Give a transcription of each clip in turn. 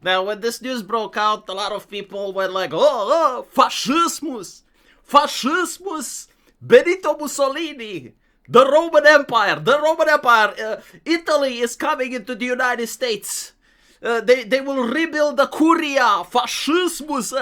Now, when this news broke out, a lot of people went like, oh, fascismus, fascismus, Benito Mussolini, the Roman Empire, Italy is coming into the United States. They will rebuild the Curia, fascismus.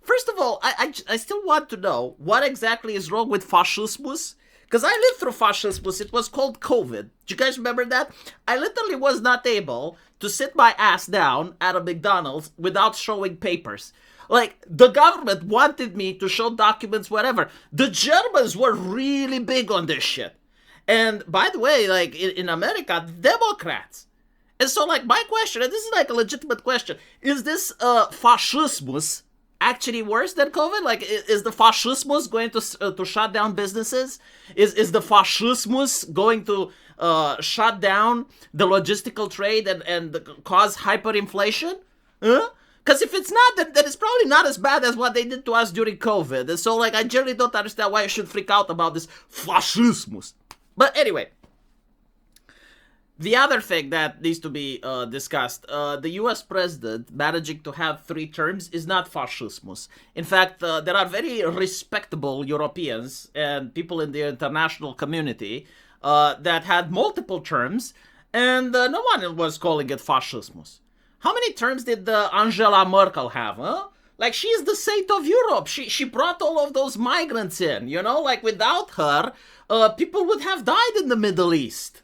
First of all, I still want to know what exactly is wrong with fascismus. Because I lived through fascismus. It was called COVID. Do you guys remember that? I literally was not able to sit my ass down at a McDonald's without showing papers. Like, the government wanted me to show documents, whatever. The Germans were really big on this shit. And by the way, like, in America, Democrats. And so, like, my question, and this is like a legitimate question, is this fascismus actually worse than COVID? Like, is the fascismus going to shut down businesses? Is the fascismus going to shut down the logistical trade and cause hyperinflation? Because if it's not, then it's probably not as bad as what they did to us during COVID. And so, like, I generally don't understand why you should freak out about this fascismus. But anyway, the other thing that needs to be discussed, the US president managing to have 3 terms is not fascismus. In fact, there are very respectable Europeans and people in the international community that had multiple terms, and no one was calling it fascismus. How many terms did Angela Merkel have, huh? Like, she's the saint of Europe. She brought all of those migrants in, you know? Like, without her, people would have died in the Middle East.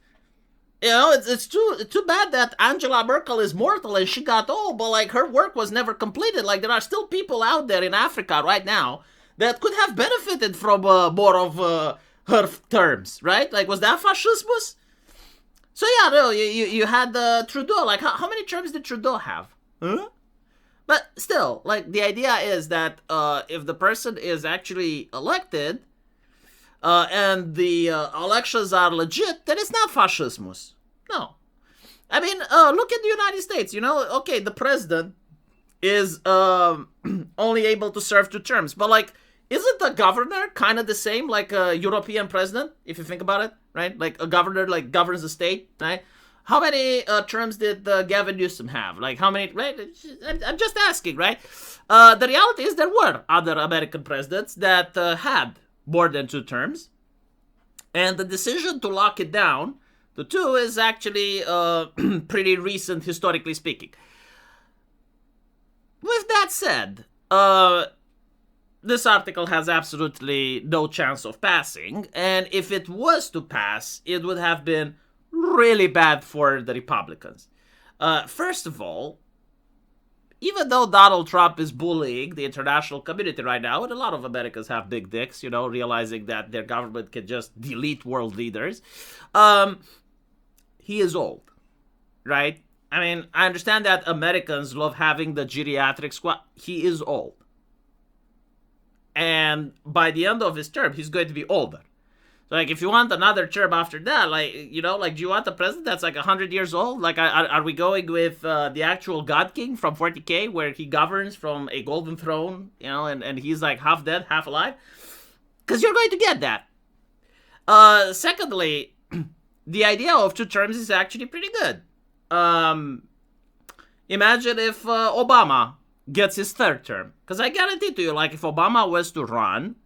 You know, it's too bad that Angela Merkel is mortal and she got old, but like her work was never completed. Like there are still people out there in Africa right now that could have benefited from more of her terms, right? Like, was that fascismus? So yeah, no, you had Trudeau. Like how many terms did Trudeau have? Huh? But still, like the idea is that if the person is actually elected and the elections are legit, then it's not fascismus. No. I mean, look at the United States, you know? Okay, the president is only able to serve 2 terms. But, like, isn't the governor kind of the same like a European president, if you think about it, right? Like, a governor, like, governs a state, right? How many terms did Gavin Newsom have? Like, how many, right? I'm just asking, right? The reality is there were other American presidents that had more than 2 terms. And the decision to lock it down to 2 is actually pretty recent, historically speaking. With that said, this article has absolutely no chance of passing. And if it was to pass, it would have been really bad for the Republicans. First of all, even though Donald Trump is bullying the international community right now, and a lot of Americans have big dicks, you know, realizing that their government can just delete world leaders, he is old, right? I mean, I understand that Americans love having the geriatric squad. He is old. And by the end of his term, he's going to be older. So, like, if you want another term after that, like, you know, like, do you want a president that's, like, 100 years old? Like, are we going with the actual God King from 40K, where he governs from a golden throne, you know, and he's, like, half dead, half alive? Because you're going to get that. Secondly, the idea of 2 terms is actually pretty good. Imagine if Obama gets his 3rd term. Because I guarantee to you, like, if Obama was to run,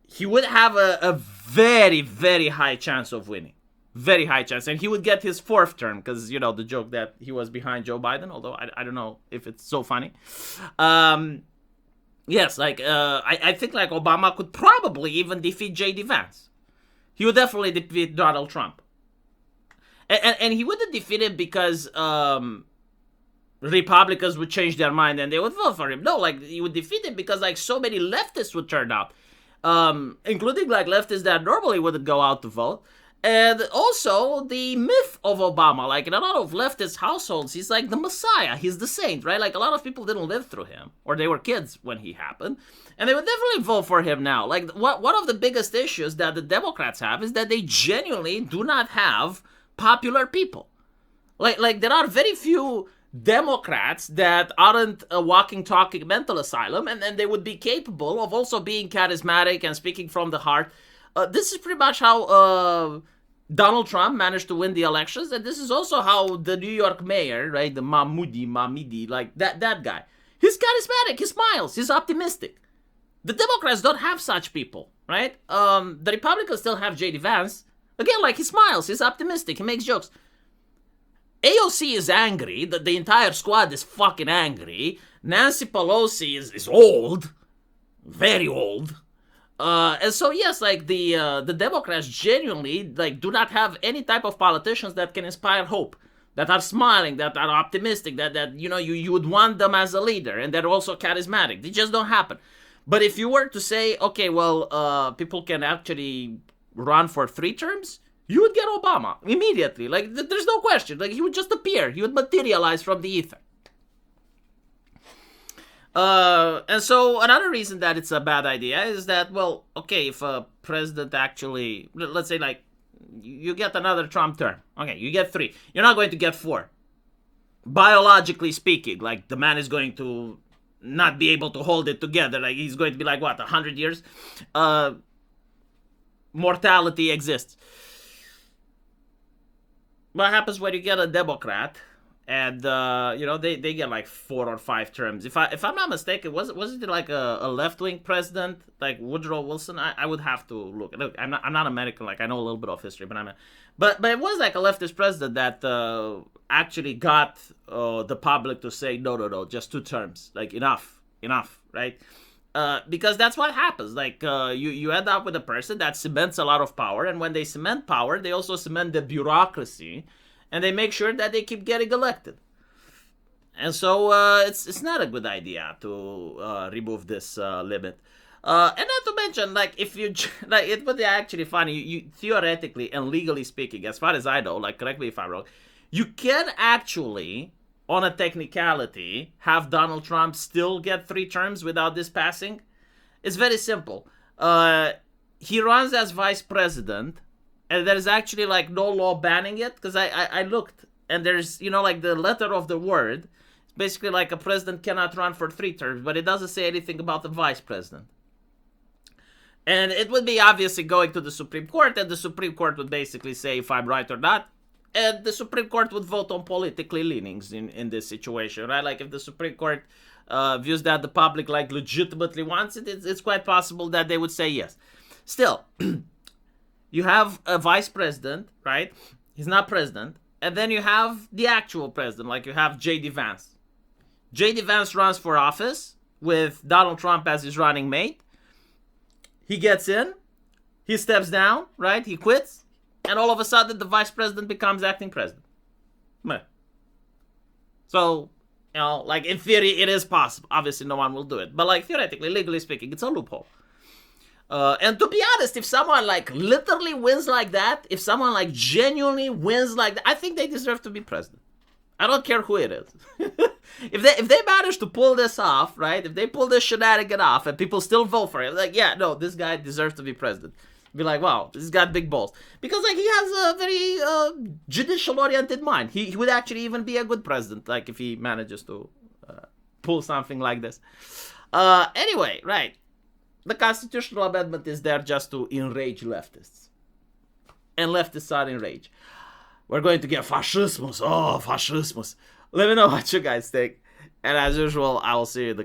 he would have a very, very high chance of winning. Very high chance. And he would get his 4th term. Because, you know, the joke that he was behind Joe Biden. Although, I don't know if it's so funny. Yes, like, I think, like, Obama could probably even defeat J.D. Vance. He would definitely defeat Donald Trump. And he wouldn't defeat him because Republicans would change their mind and they would vote for him. No, like, he would defeat him because, like, so many leftists would turn out. Including, like, leftists that normally wouldn't go out to vote. And also, the myth of Obama. Like, in a lot of leftist households, he's like the Messiah. He's the saint, right? Like, a lot of people didn't live through him. Or they were kids when he happened. And they would definitely vote for him now. Like, one of the biggest issues that the Democrats have is that they genuinely do not have popular people. Like there are very few Democrats that aren't a walking, talking mental asylum, and they would be capable of also being charismatic and speaking from the heart. This is pretty much how Donald Trump managed to win the elections, and this is also how the New York mayor, right, the Mahmoudi, like that guy, he's charismatic, he smiles, he's optimistic. The Democrats don't have such people, right? The Republicans still have J.D. Vance. Again, like, he smiles, he's optimistic, he makes jokes. AOC is angry, the entire squad is fucking angry. Nancy Pelosi is old, very old. And so yes, like the Democrats genuinely like do not have any type of politicians that can inspire hope, that are smiling, that are optimistic, that you would want them as a leader, and they're also charismatic. They just don't happen. But if you were to say, okay, well, people can actually run for 3 terms, you would get Obama immediately. Like there's no question. Like he would just appear. He would materialize from the ether. And so another reason that it's a bad idea is that, well, okay, if a president actually, let's say like, you get another Trump term. Okay, you get 3. You're not going to get 4. Biologically speaking, like the man is going to not be able to hold it together. Like he's going to be like, what, 100 years? Mortality exists. What happens when you get a Democrat? And they get like 4 or 5 terms. If I'm not mistaken, wasn't it like a left-wing president like Woodrow Wilson? I would have to look. Look, I'm not American. Like I know a little bit of history, but it was like a leftist president that actually got the public to say no, just 2 terms, like enough, right? Because that's what happens. Like you end up with a person that cements a lot of power, and when they cement power, they also cement the bureaucracy. And they make sure that they keep getting elected. And so it's not a good idea to remove this limit. And not to mention, like, if you, like, it would be actually funny, you theoretically and legally speaking, as far as I know, like, correct me if I'm wrong, you can actually, on a technicality, have Donald Trump still get 3 terms without this passing. It's very simple. He runs as vice president. And there's actually like no law banning it, because I looked, and there's, like the letter of the word. It's basically like a president cannot run for 3 terms, but it doesn't say anything about the vice president. And it would be obviously going to the Supreme Court, and the Supreme Court would basically say if I'm right or not. And the Supreme Court would vote on politically leanings in this situation, right? Like if the Supreme Court views that the public like legitimately wants it, it's quite possible that they would say yes. Still, you have a vice president, right? He's not president. And then you have the actual president, like you have J.D. Vance. J.D. Vance runs for office with Donald Trump as his running mate. He gets in, he steps down, right? He quits, and all of a sudden the vice president becomes acting president. Meh. So, like in theory it is possible. Obviously no one will do it. But like theoretically, legally speaking, it's a loophole. And to be honest, if someone like literally wins like that, if someone like genuinely wins like that, I think they deserve to be president. I don't care who it is. if they manage to pull this off, right? If they pull this shenanigan off and people still vote for it, like, yeah, no, this guy deserves to be president. Be like, wow, this got big balls. Because like he has a very judicial-oriented mind. He would actually even be a good president, like if he manages to pull something like this. Anyway, right. The constitutional amendment is there just to enrage leftists. And leftists are enraged. We're going to get fascismus. Oh, fascismus. Let me know what you guys think. And as usual, I will see you in the